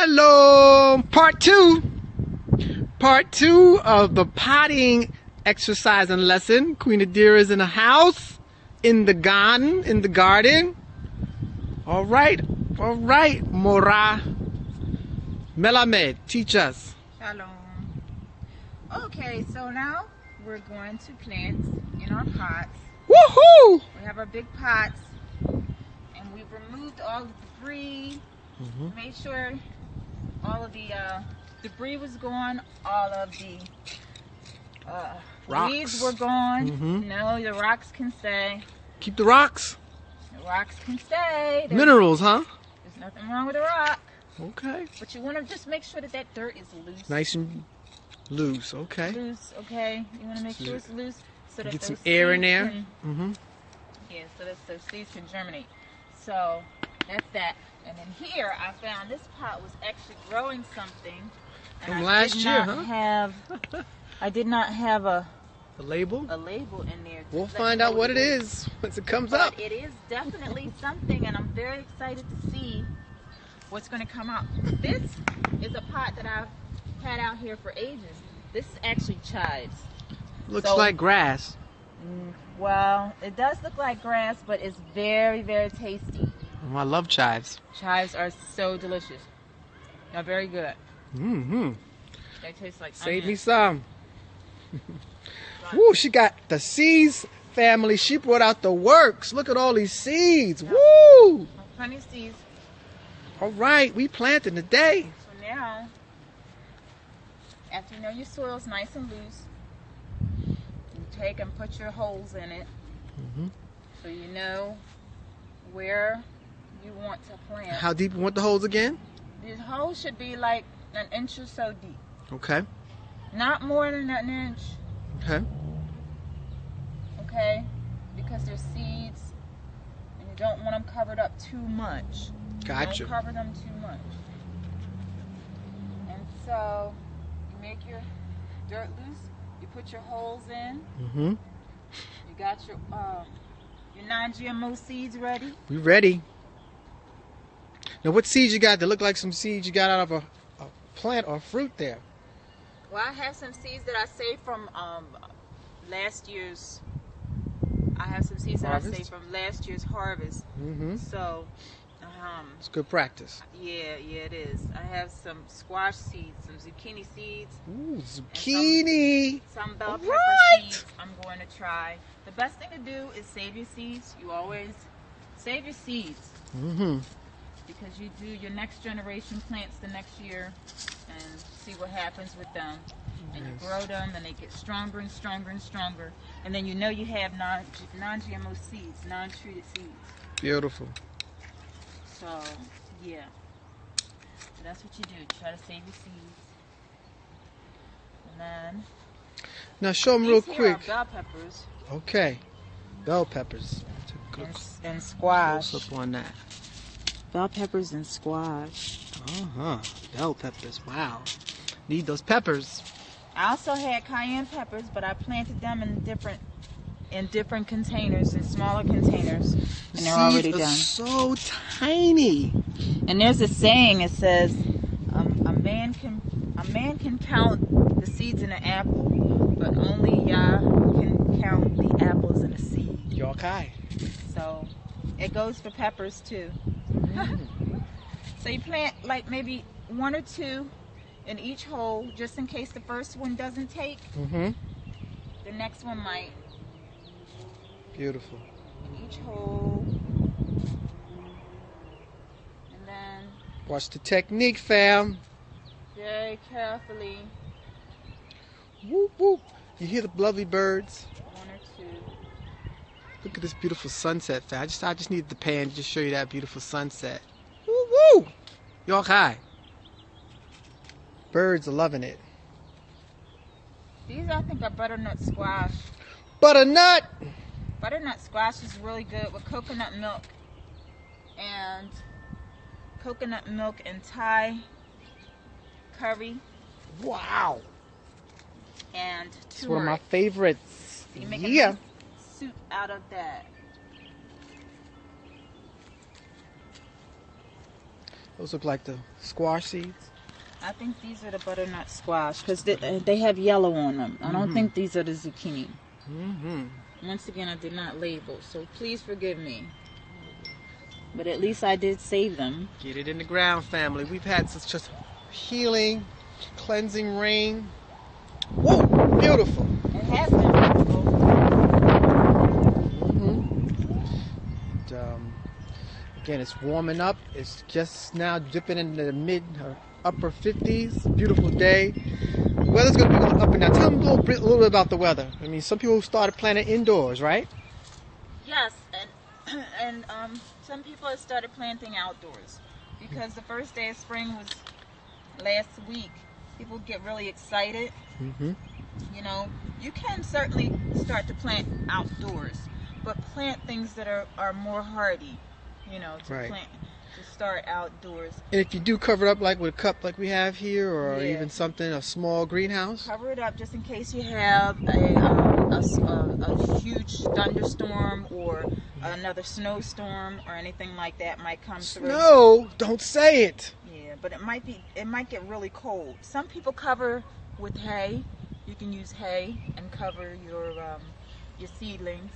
Hello, part two of the potting exercise and lesson. Queen Adira is in the house, in the garden. All right, Mora Melamed, teach us. Shalom. Okay, so now we're going to plant in our pots. Woohoo! We have our big pots, and we've removed all the debris. Made sure all of the debris was gone, all of the weeds were gone. No, the rocks can stay. Keep the rocks. The rocks can stay. Minerals, huh? There's nothing wrong with a rock. Okay. But you want to just make sure that that dirt is loose. Nice and loose, okay. Loose, okay. You want to make sure it's loose so that Get some those air in seeds there. can- Yeah, so that those seeds can germinate. So that's that. And then here I found this pot was actually growing something. And From last year, huh? I did not have a label? label in there. We'll find out what it is once it comes up. It is definitely something, and I'm very excited to see what's going to come out. This is a pot that I've had out here for ages. This is actually chives. Looks like grass. Well, it does look like grass, but it's very, very tasty. Oh, I love chives. Chives are so delicious. They're very good. They taste like Save me onions. some. Woo, she got the seeds, family. She brought out the works. Look at all these seeds. Woo! Plenty of seeds. All right, we planting today. So now, after you know your soil's nice and loose, you take and put your holes in it, so you know where you want to plant. How deep you want the holes again? These holes should be like an inch or so deep. Okay. Not more than an inch. Okay. Okay? Because they're seeds, and you don't want them covered up too much. Gotcha. Don't cover them too much. And so you make your dirt loose. You put your holes in. You got your non-GMO seeds ready. We ready. Now, what seeds you got that look like some seeds you got out of a plant or fruit there? Well, I have some seeds that I saved from last year's. I have some seeds that I saved from last year's harvest. So, it's good practice. yeah, it is. I have some squash seeds, some zucchini seeds. Ooh, zucchini. Some bell pepper seeds I'm going to try. The best thing to do is save your seeds. You always save your seeds. Because you do your next generation plants the next year and see what happens with them. And you grow them and they get stronger and stronger and stronger. And then you know you have non-GMO seeds, non-treated seeds. Beautiful. So, yeah. So that's what you do. Try to save your seeds. And then... Now show them real these here quick. are bell peppers. Okay. Bell peppers. And squash. Close up on that. Bell peppers and squash. Bell peppers. Wow. Need those peppers. I also had cayenne peppers, but I planted them in different containers, in smaller containers, and they're already done. So tiny. And there's a saying. It says, "A man can count the seeds in an apple, but only Yah can count the apples in a seed." Yokai. So it goes for peppers too. So you plant like maybe 1 or 2 in each hole, just in case the first one doesn't take. The next one might. Beautiful. In each hole. And then Watch the technique, fam. very carefully. Whoop whoop. You hear the lovely birds? 1 or 2. Look at this beautiful sunset, fam. I just needed the pan to just show you that beautiful sunset. Woo woo. Yokai. Birds are loving it. These I think are butternut squash. Butternut. Butternut squash is really good with coconut milk and Thai curry. Wow. And It's one of my turmeric. favorites. So you make a Yeah. nice soup out of that. Those look like the squash seeds. I think these are the butternut squash because they have yellow on them. I don't think these are the zucchini. Once again, I did not label, so please forgive me. But at least I did save them. Get it in the ground, family. We've had such just healing, cleansing rain. Whoa, beautiful. It has been beautiful. And, again, it's warming up. It's just now dipping into the mid or upper 50s. Beautiful day. Weather's going to be going up and down. Tell them a little bit about the weather. I mean, some people started planting indoors, right? Yes, and some people have started planting outdoors because the first day of spring was last week. People get really excited. You know, you can certainly start to plant outdoors, but plant things that are more hardy, you know, to start outdoors. And if you do cover it up like with a cup like we have here, or even something, a small greenhouse? Cover it up just in case you have a huge thunderstorm or another snowstorm or anything like that might come through. Snow? Don't say it. Yeah, but it might get really cold. Some people cover with hay. You can use hay and cover your seedlings.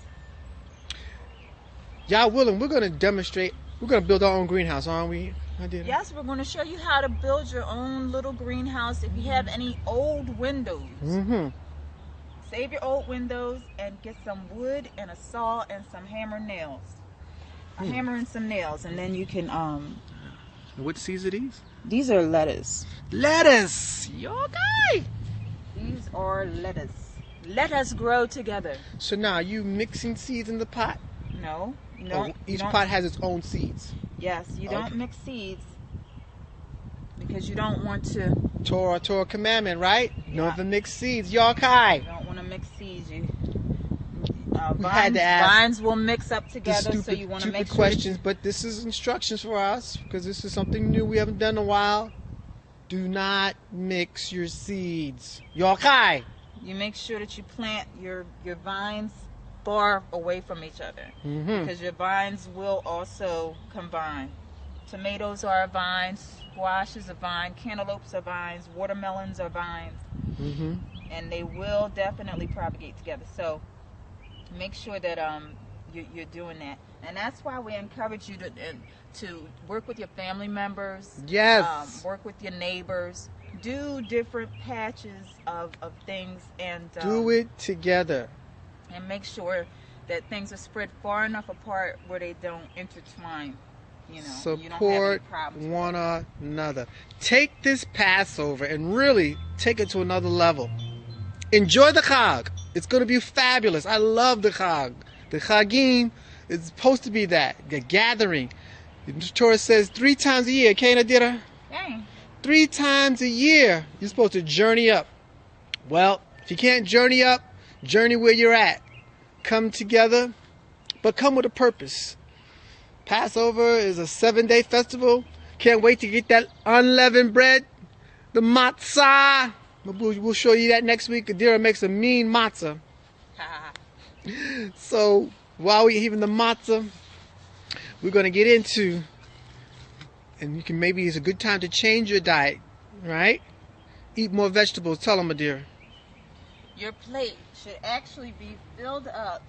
Y'all willing, we're going to demonstrate. We're going to build our own greenhouse, aren't we? Yes, we're going to show you how to build your own little greenhouse. If you have any old windows, save your old windows and get some wood and a saw and some hammer nails. A hammer and some nails, and then you can... What seeds are these? These are lettuce. Lettuce! Your guy! These are lettuce. Let us grow together. So now, are you mixing seeds in the pot? No. Each pot has its own seeds. Yes, you don't mix seeds because you don't want to. Torah commandment, right? Yeah. Never mix seeds. Yokai. You don't want to mix seeds. Vines will mix up together, so you want to make sure. Questions, but this is instructions for us because this is something new we haven't done in a while. Do not mix your seeds. Yokai. You make sure that you plant your vines far away from each other because your vines will also combine. Tomatoes are vines, squash is a vine, cantaloupes are vines, watermelons are vines, and they will definitely propagate together. So make sure that you're doing that, and that's why we encourage you to work with your family members. Yes. Work with your neighbors. Do different patches of things and do it together. And make sure that things are spread far enough apart where they don't intertwine. You know, support you don't have any problems one another. Take this Passover and really take it to another level. Enjoy the Chag. It's going to be fabulous. I love the Chag. The Chagim is supposed to be that, the gathering. The Torah says 3 times a year. Can't I did her? Dang. 3 times a year, you're supposed to journey up. Well, if you can't journey up, journey where you're at. Come together, but come with a purpose. Passover is a 7-day festival. Can't wait to get that unleavened bread, the matzah. We'll show you that next week. Adira makes a mean matzah. So while we're eating the matzah, we're going to get into, and you can maybe it's a good time to change your diet, right? Eat more vegetables. Tell them, Adira. Your plate should actually be filled up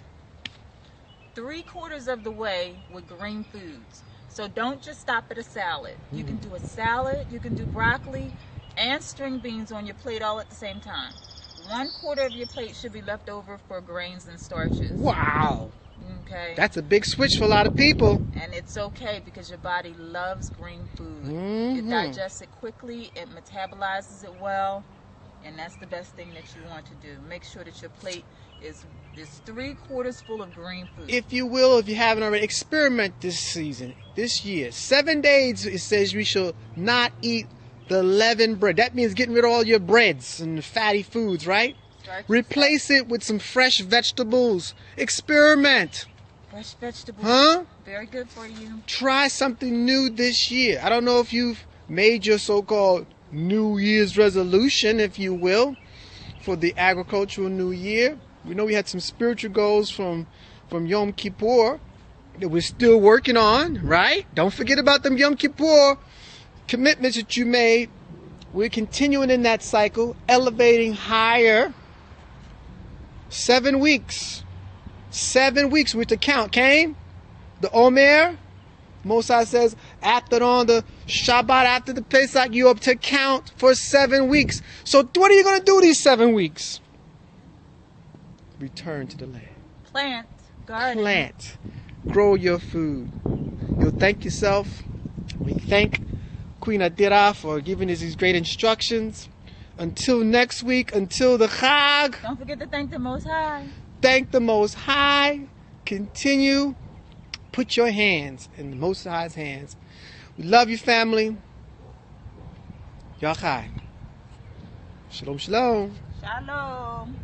3/4 of the way with green foods. So don't just stop at a salad. You can do a salad, you can do broccoli and string beans on your plate all at the same time. 1/4 of your plate should be left over for grains and starches. Wow. Okay. That's a big switch for a lot of people. And it's okay because your body loves green food. It digests it quickly, it metabolizes it well. And that's the best thing that you want to do. Make sure that your plate is 3/4 full of green food. If you will, if you haven't already, experiment this season, this year. 7 days it says we shall not eat the leavened bread. That means getting rid of all your breads and fatty foods, right? Replace it with some fresh vegetables. Experiment. Fresh vegetables. Huh? Very good for you. Try something new this year. I don't know if you've made your so-called New Year's resolution, if you will, for the agricultural new year. We know we had some spiritual goals from Yom Kippur that we're still working on, right? Don't forget about them Yom Kippur commitments that you made. We're continuing in that cycle, elevating higher. 7 weeks. 7 weeks with the count. Came the Omer. Mosai says, after on the Shabbat, after the Pesach, you're up to count for 7 weeks. So what are you going to do these 7 weeks? Return to the land. Plant. Garden. Plant. Grow your food. You'll thank yourself. We thank Queen Adira for giving us these great instructions. Until next week, until the Chag. Don't forget to thank the Most High. Thank the Most High. Continue. Put your hands in the Most High's hands. We love you, family. Yachai. Shalom, shalom. Shalom.